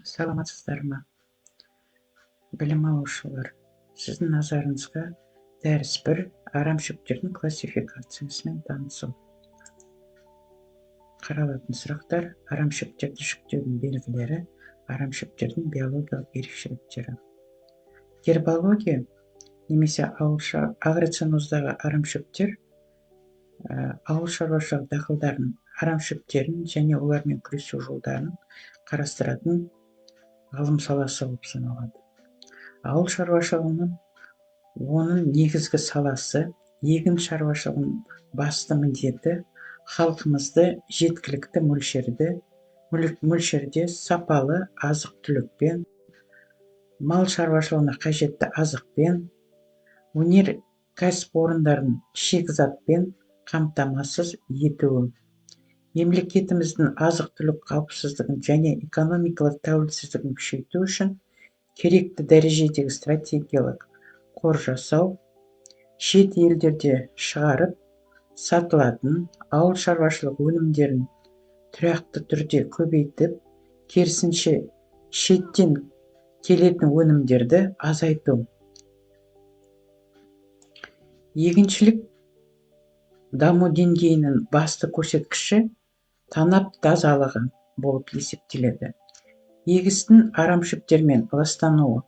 Саламатсыздар ма? Білім алушылар, сіздің назарыңызға дәріс 1 арамшөптердің классификациясымен танысу. Қаралатын сұрақтар: арамшөптерді жіктеудің белгілері, арамшөптердің биологиялық ерекшеліктері. Гербология немесе агроценоздағы арамшөптер ауыл шаруашылығы дақылдарын, арамшөптерін және олармен күресу жолдарын қарастыратын ғылым саласы болып саналады. Ауыл шаруашылығының оның негізгі саласы, егін шаруашылығының басты міндеті халқымызды жеткілікті мөлшерде сапалы азық-түлікпен, мал шаруашылығына қажетті азықпен, өнеркәсіп орындарын шикізатпен қамтамасыз етуі. Мемлекетіміздің азық-түлік қауіпсіздігін және экономикалық тәуелсіздігін күшейту үшін керекті дәрежедегі стратегиялық қор жасау, шет елдерде шығарып сатылатын ауыл шаруашылық өнімдерін тұрақты түрде көбейтіп, керісінше шеттен келетін өнімдерді азайту. Егіншілік даму деңгейінің басты көрсеткіші танап тазалығы болып есептеледі. Егістің арамшөптермен ластануы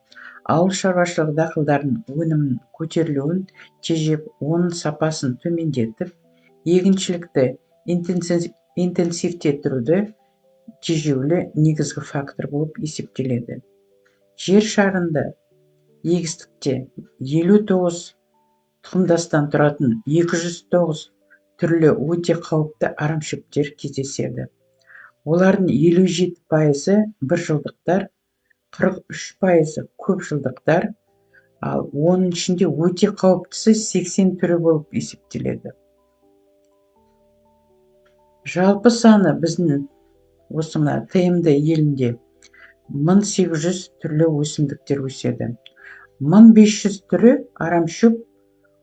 ауыл шаруашылығы дақылдарының өнімінің көтерілуін тежеп, оның сапасын төмендетіп, егіншілікті интенсивтетіруді тежеулі негізгі фактор болып есептеледі. Жер шарында егістікте 59 тұқымдастан тұратын 209 түрлі өте қауіпті арамшөптер кездеседі. Олардың 57% біржылдықтар, 43% көпжылдықтар, ал оның ішінде өте қауіптісі 80 түрі болып есептеледі. Жалпы саны біздің осы мына ТМД елінде 1800 түрлі өсімдіктер өседі. 1500 түрі арамшөп,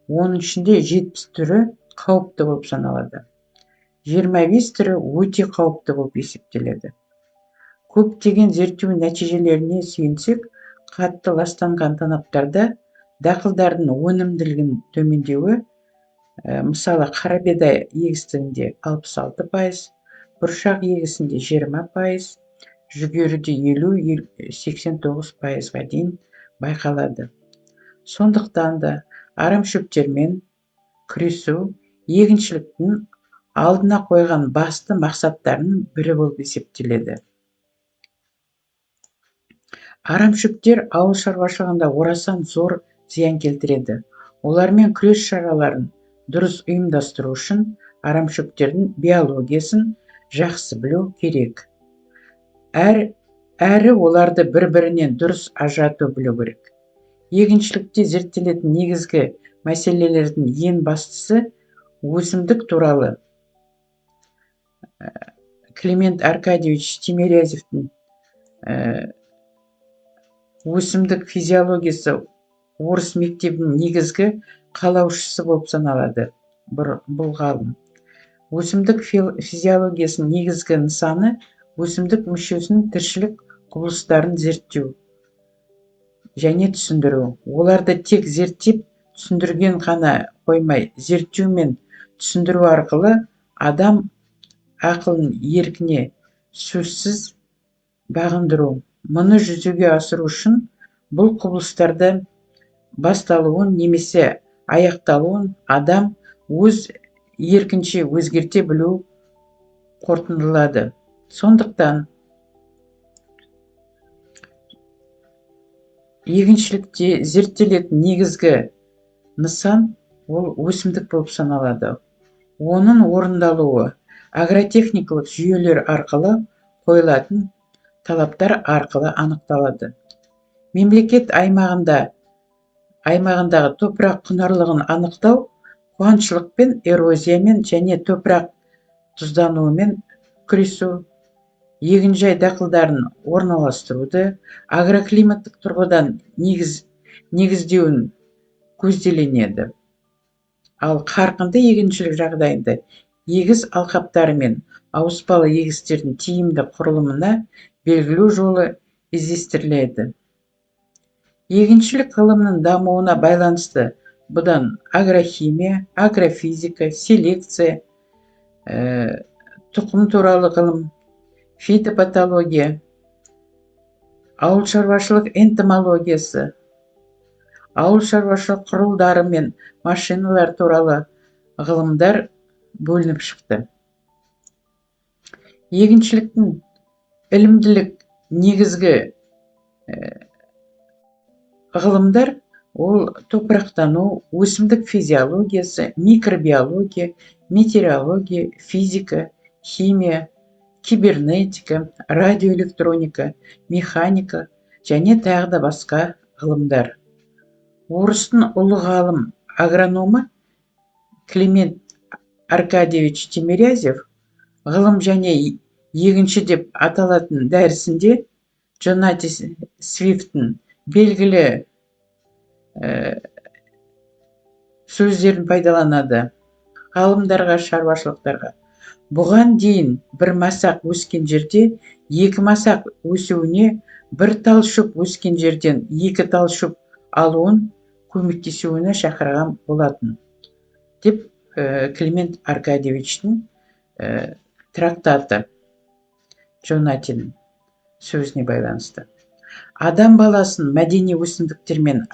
оның ішінде 70 түрі қауіпті болып саналады. 25 түрі өте қауіпті болып есептеледі. Көптеген зерттеу нәтижелеріне сүйенсек, қатты ластанған танаптарда дақылдардың өнімділігінің төмендеуі, мысалы қарабидай егістігінде 66%, бұршақ егісінде 20%, жүгеріде 50-89%-ға дейін байқалады. Сондықтан да арамшөптермен күресу егіншіліктің алдына қойған басты мақсаттарының бірі болып есептеледі. Арамшөптер ауыл шаруашылығында орасан зор зиян келтіреді. Олармен күрес шараларын дұрыс ұйымдастыру үшін арамшөптердің биологиясын жақсы білу керек. Әрі оларды бір-бірінен дұрыс ажырату білу керек. Егіншілікте зерттелетін негізгі мәселелердің ең бастысы өсімдік туралы Климент Аркадьевич Тимирязевтің өсімдік физиологиясы орыс мектебінің негізгі қалаушысы болып саналады бұл ғалым. Өсімдік физиологиясының негізгі нысаны өсімдік мүшесінің тіршілік құбылыстарын зерттеу және түсіндіру. Оларды тек зерттеп түсіндірген ғана қоймай, зерттеу мен түсіндіру арқылы адам ақылын еркіне сөзсіз бағындыру. Мұны жүзеге асыру үшін бұл құбылыстарды басталуын немесе аяқталуын адам өз еркінше өзгерте білу қорытындылады. Сондықтан егіншілікте зерттелетін негізгі нысан ол өсімдік болып саналады. Оның орындалуы агротехникалық жүйелер арқылы қойылатын талаптар арқылы анықталады. Мемлекет аймағындағы топырақ құнарлығын анықтау, қуаңшылықпен, эрозиямен және топырақ тұздануымен күресу, егінжай дақылдарын орналастыруды, агроклиматтық тұрғыдан негіздеуін көзделенеді. Ал қарқынды егіншілік жағдайында егіс алқаптары мен ауыспалы егістердің тиімді құрылымына белгілеу жолы іздестіріледі. Егіншілік ғылымының дамуына байланысты бұдан агрохимия, агрофизика, селекция, тұқым туралы ғылым, фитопатология, ауыл шаруашылық энтомологиясы, ауыл шаруашылық құралдары мен машиналар туралы ғылымдар бөлініп шықты. Егіншіліктің ілімділік негізгі ғылымдар ол топырақтану, өсімдік физиологиясы, микробиология, метеорология, физика, химия, кибернетика, радиоэлектроника, механика және тағы да басқа ғылымдар. Орыстың ұлы ғалым агрономы Климент Аркадьевич Тимирязев ғылым және егінші деп аталатын дәрісінде Джонатан Свифттің белгілі сөздерін пайдаланады. Ғалымдарға, шаруашылықтарға бұған дейін бір масақ өскен жерде екі масақ өсуіне, бір тал шөп өскен жерден екі тал шөп алуын көмектесуіне шақырған болатын деп Климент Аркадьевичтің трактаты Джонатан сөзіне байланысты. Адам баласын мәдени өсімдіктермен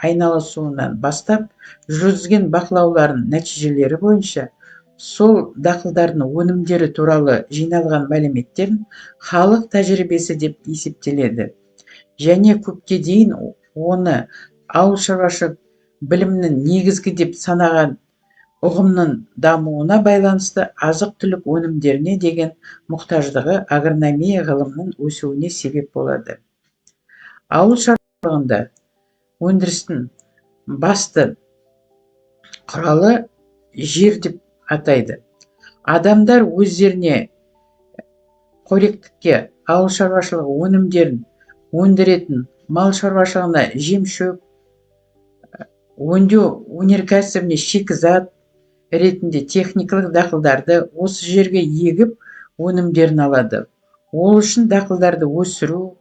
айналысуынан бастап жүргізген бақылаулардың нәтижелері бойынша сол дақылдардың өнімдері туралы жиналған мәліметтерін халық тәжірибесі деп есептеледі және көпке дейін оны ауыл шаруашылық білімнің негізгі деп санаған ұғымның дамуына байланысты азық-түлік өнімдеріне деген мұқтаждығы агрономия ғылымының өсуіне себеп болады. Ауыл шаруашылығында өндірістің басты құралы жер деп атайды. Адамдар өздеріне қоректікке ауыл шаруашылығы өнімдерін өндіретін, мал шаруашылығына жем-шөп, өңдеу өнеркәсібіне шикізат ретінде техникалық дақылдарды осы жерге егіп өнімдерін алады. Ол үшін дақылдарды өсіру,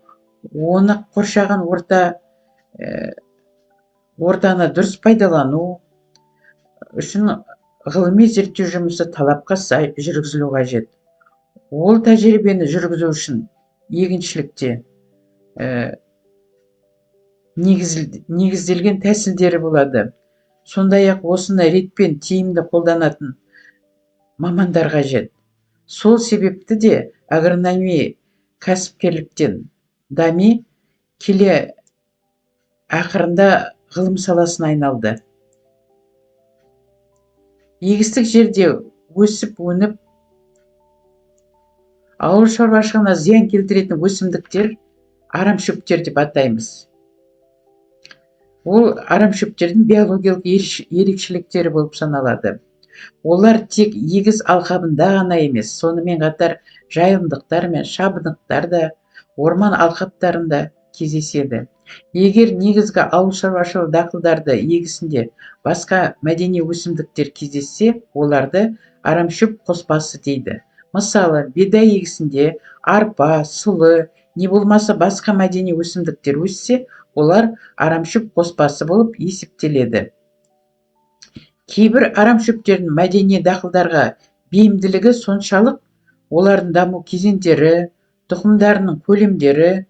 оны қоршаған ортаны дұрыс пайдалану үшін ғылыми зерттеу жұмысы талапқа сай жүргізілу қажет. Ол тәжірибені жүргізу үшін егіншілікте негізделген тәсілдері болады. Сондай-ақ осыны ретпен тиімді қолданатын мамандар қажет. Сол себепті де агрономия кәсіпкерліктен дами келе ақырында ғылым саласына айналды. Егістік жерде өсіп өніп ауыл шаруашылығына зиян келтіретін өсімдіктер арамшөптер деп атаймыз. Ол арамшөптердің биологиялық ерекшеліктері болып саналады. Олар тек егіс алқабында ғана емес, сонымен қатар жайылымдықтар мен шабындықтар да орман алқаптарында кездеседі. Егер негізгі ауыл шаруашылығы дақылдарды егісінде басқа мәдени өсімдіктер кездессе, оларды арамшөп қоспасы дейді. Мысалы, бидай егісінде арпа, сұлы, не болмаса басқа мәдени өсімдіктер өссе, олар арамшөп қоспасы болып есептеледі. Кейбір арамшөптердің мәдени дақылдарға бейімділігі соншалық, олардың даму кезеңдері, тұқымдарының көлемдері,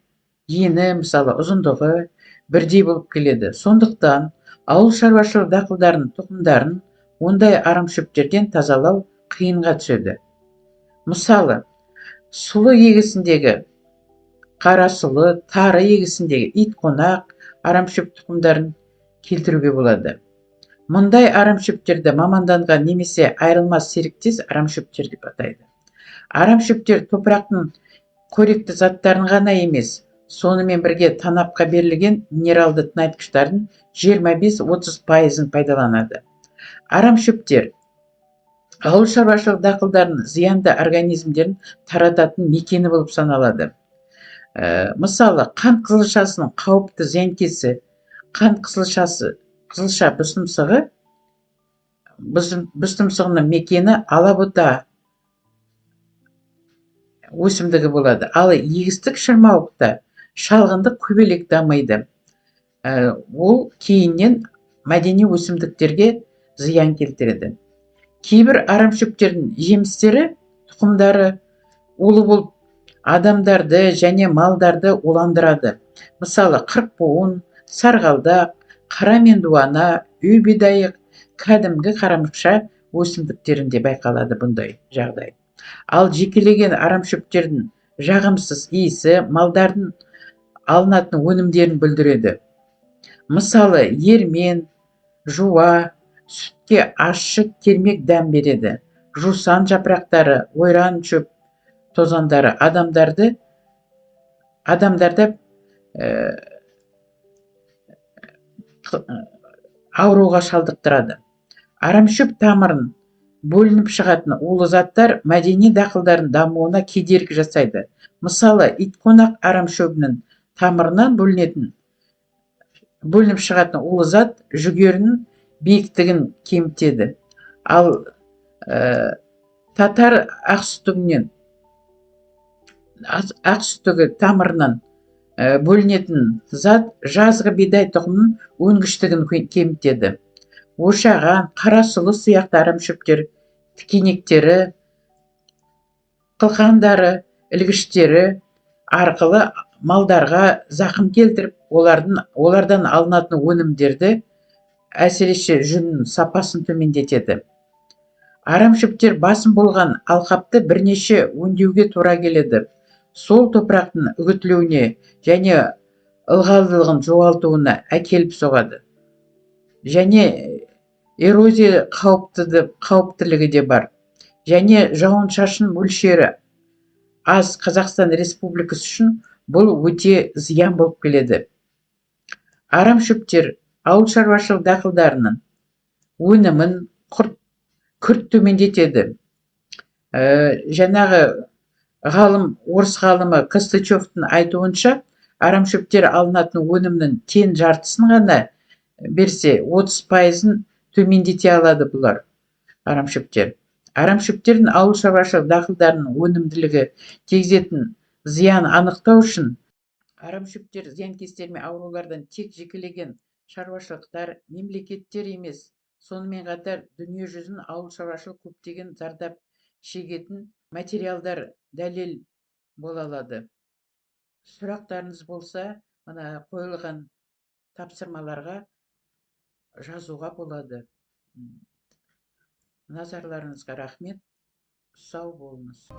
ені, мысалы, ұзындығы бірдей болып келеді. Сондықтан ауыл шаруашылығы дақылдарының тұқымдарын ондай арамшөптерден тазалау қиынға түседі. Мысалы, сұлы егісіндегі қарасұлы, тары егісіндегі итқонақ арамшөп тұқымдарын келтіруге болады. Мұндай арамшөптерді маманданған немесе айырылмас серіктес арамшөптер деп атайды. Арамшөптер топырақтың қоректі заттарын ғана емес, сонымен бірге танапқа берілген минералды тыңайтқыштардың 25-30% пайдаланады. Арамшөптер ауыл шаруашылық дақылдарының зиянды организмдерін тарататын мекені болып саналады. Мысалы, қант қызылшасының қауіпті зиянкесі қант қызылша бүстімсығының мекені алабұта өсімдігі болады. Ал егістік шырмауықта шалғынды көбелек дамиды. Ол кейіннен мәдени өсімдіктерге зиян келтіреді. Кейбір арамшөптердің жемістері, тұқымдары улы болып адамдарды және малдарды уландырады. Мысалы, қырықбуын, сарғалдақ, қара меңдуана, үй бидайы, кәдімгі қарамықша өсімдіктерінде байқалады бұндай жағдай. Ал жекелеген арамшөптердің жағымсыз иісі малдардың алынатын өнімдерін білдіреді. Мысалы, ермен, жуа, сүтке ащы кермек дәм береді. Жусан жапырақтары, ойран шөп тозаңдары адамдарда ауруға шалдықтырады. Арамшөп тамырын бөлініп шығатын улы заттар мәдени дақылдардың дамуына кедергі жасайды. Мысалы, итқонақ арамшөбінің тамырынан бөлініп шығатын улы зат жүгерінің биіктігін кемітеді. Ал татар ақсүтігі тамырынан бөлінетін зат жазғы бидай тұқымының өнгіштігін кемітеді. Ошаған, қара сұлы сияқты арамшөптер тікенектері, қылқандары, ілгіштері арқылы малдарға зақым келтіріп, олардан алынатын өнімдерді, әсіресе жүннің сапасын төмендетеді. Арамшөптер басым болған алқапты бірнеше өңдеуге тура келеді. Сол топырақтың үгітілуіне және ылғалдылығын жоғалтуына әкеліп соғады. Және эрозия қауіптілігі де бар. Және жауын-шашын мөлшері аз Қазақстан Республикасы үшін бұл өте зиян болып келеді. Арамшөптер ауыл шаруашылық дақылдарының өнімін күрт төмендетеді. Жаңағы орыс ғалымы Костычевтың айтуынша, арамшөптер алынатын өнімнің тең жартысын ғана берсе, 30%-ын төмендете алады бұлар арамшөптер. Арамшөптердің ауыл шаруашылық дақылдарының өнімділігі тигізетін зиян анықтау үшін арамшөптер зиянкестер мен аурулардан тек жекелеген шаруашылықтар, мемлекеттер емес, сонымен қатар дүниежүзінің ауыл шаруашылық көптеген зардап шегетін материалдар дәлел бола алады. Сұрақтарыңыз болса, мына қойылған тапсырмаларға жазуға болады. Назарларыңызға рахмет. Сау болыңыз.